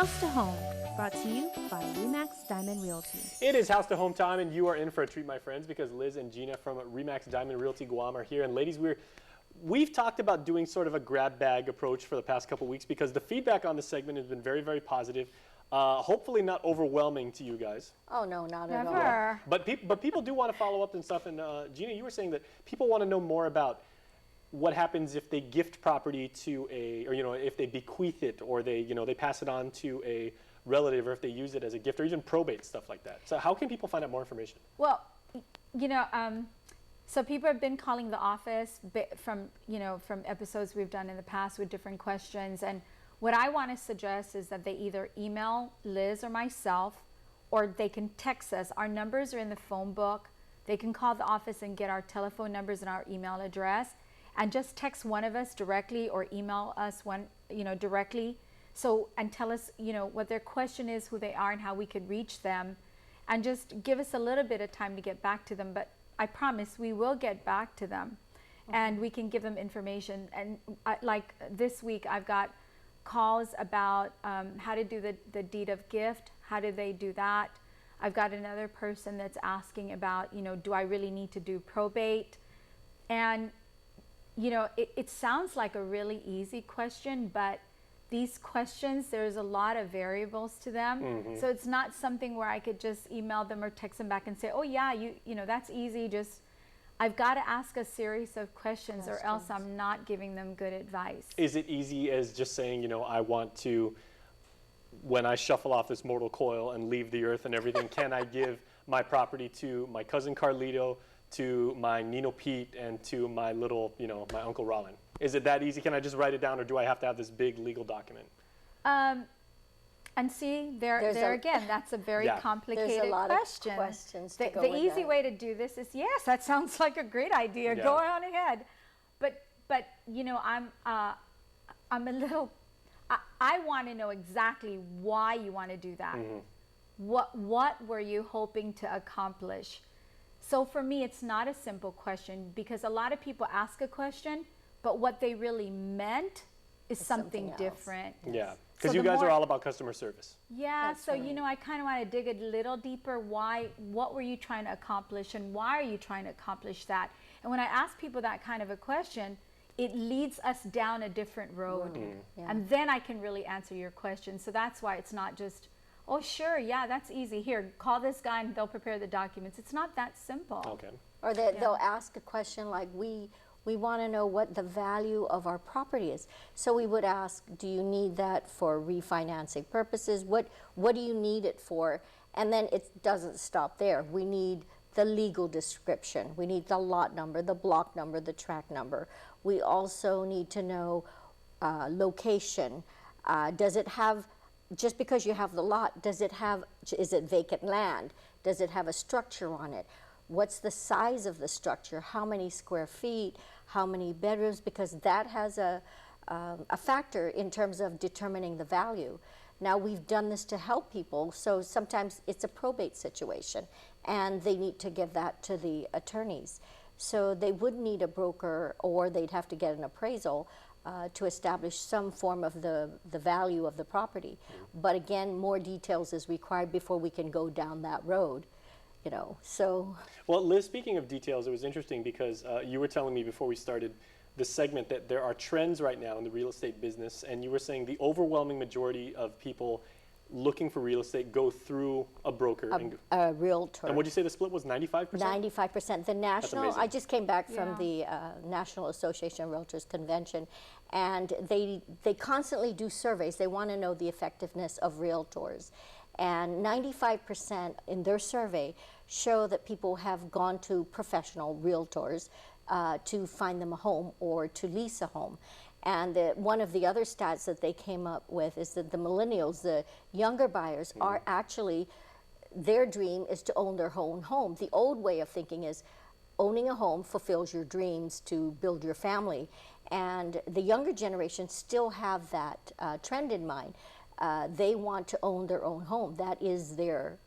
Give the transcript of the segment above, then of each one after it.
House to Home, brought to you by Remax Diamond Realty. It is house to home time, and you are in for a treat, my friends, because Liz and Gina from Remax Diamond Realty Guam are here. And ladies, we've talked about doing sort of a grab bag approach for the past couple weeks because the feedback on this segment has been very, very positive. Hopefully not overwhelming to you guys. Oh no, not at all. Never. But people do want to follow up and stuff. And Gina, you were saying that people want to know more about what happens if they gift property to or if they bequeath it, or they pass it on to a relative, or if they use it as a gift, or even probate, stuff like that. So how can people find out more information? Well, so people have been calling the office from episodes we've done in the past with different questions. And what I want to suggest is that they either email Liz or myself, or they can text us. Our numbers are in the phone book. They can call the office and get our telephone numbers and our email address, and just text one of us directly or email us directly. So, and tell us, what their question is, who they are, and how we could reach them, and just give us a little bit of time to get back to them. But I promise we will get back to them, and we can give them information. And like this week, I've got calls about how to do the deed of gift. How do they do that? I've got another person that's asking about, do I really need to do probate? And it sounds like a really easy question, but these questions, there's a lot of variables to them. Mm-hmm. So it's not something where I could just email them or text them back and say, oh yeah, that's easy. I've got to ask a series of questions, or else I'm not giving them good advice. Is it easy as just saying, I want to, when I shuffle off this mortal coil and leave the earth and everything, can I give my property to my cousin Carlito, to my Nino Pete, and to my little, my Uncle Rollin? Is it that easy? Can I just write it down, or do I have to have this big legal document? And see, there again, that's a very complicated there's a lot question. Of questions to go the with easy that. way to do this is, yes, that sounds like a great idea. Yeah. Go on ahead. But I'm a little. I want to know exactly why you want to do that. Mm-hmm. What were you hoping to accomplish? So for me, it's not a simple question, because a lot of people ask a question, but what they really meant is something different. Yeah, because you guys are all about customer service. Yeah, That's so right. I kind of want to dig a little deeper. What were you trying to accomplish, and why are you trying to accomplish that? And when I ask people that kind of a question, it leads us down a different road. Mm-hmm. Yeah. And then I can really answer your question. So that's why it's not just, oh, sure, yeah, that's easy. Here, call this guy and they'll prepare the documents. It's not that simple. Okay. Or they'll ask a question like, we want to know what the value of our property is. So we would ask, do you need that for refinancing purposes? What do you need it for? And then it doesn't stop there. We need the legal description. We need the lot number, the block number, the tract number. We also need to know location. Does it have, just because you have the lot, is it vacant land? Does it have a structure on it? What's the size of the structure? How many square feet? How many bedrooms? Because that has a factor in terms of determining the value. Now, we've done this to help people, so sometimes it's a probate situation, and they need to give that to the attorneys. So they would need a broker, or they'd have to get an appraisal to establish some form of the value of the property. But again, more details is required before we can go down that road, so. Well, Liz, speaking of details, it was interesting because you were telling me before we started this segment that there are trends right now in the real estate business, and you were saying the overwhelming majority of people looking for real estate go through a broker. A realtor. And would you say the split was 95%? 95%. The national, I just came back from the National Association of Realtors Convention, and they constantly do surveys. They want to know the effectiveness of realtors. And 95% in their survey show that people have gone to professional realtors to find them a home or to lease a home. And one of the other stats that they came up with is that the millennials, the younger buyers, are actually, their dream is to own their own home. The old way of thinking is owning a home fulfills your dreams to build your family. And the younger generation still have that trend in mind. They want to own their own home. That is their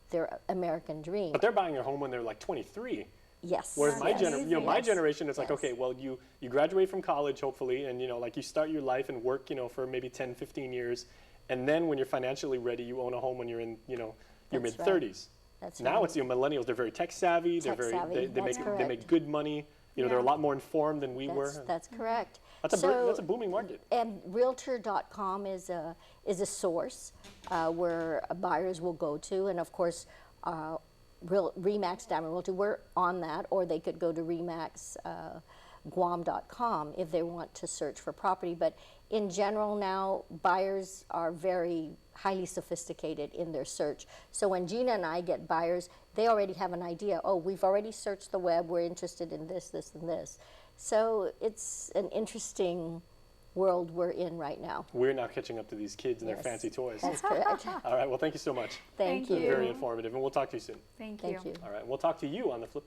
American dream. But they're buying a home when they're like 23. Yes. Whereas my, my Yes. generation, it's like, Yes. okay, well, you graduate from college, hopefully, and, like you start your life and work, for maybe 10, 15 years, And then when you're financially ready, you own a home when you're in, you know, your That's mid right. 30s. That's Now right. it's the millennials. They're very tech savvy. Tech savvy, They that's make correct. good money. You know, they're a Yeah. lot more informed than we were. That's correct. That's a booming market. And realtor.com is a source where buyers will go to, and of course, Remax Diamond Realty, we're on that, or they could go to Remax Guam.com if they want to search for property. But in general now, buyers are very highly sophisticated in their search. So when Gina and I get buyers, they already have an idea. Oh, we've already searched the web. We're interested in this, this, and this. So it's an interesting world we're in right now. We're now catching up to these kids and their Yes. fancy toys. That's correct. All right. Well, thank you so much. Thank Thank you. you. Very informative, and we'll talk to you soon. Thank Thank you. All right. We'll talk to you on the flip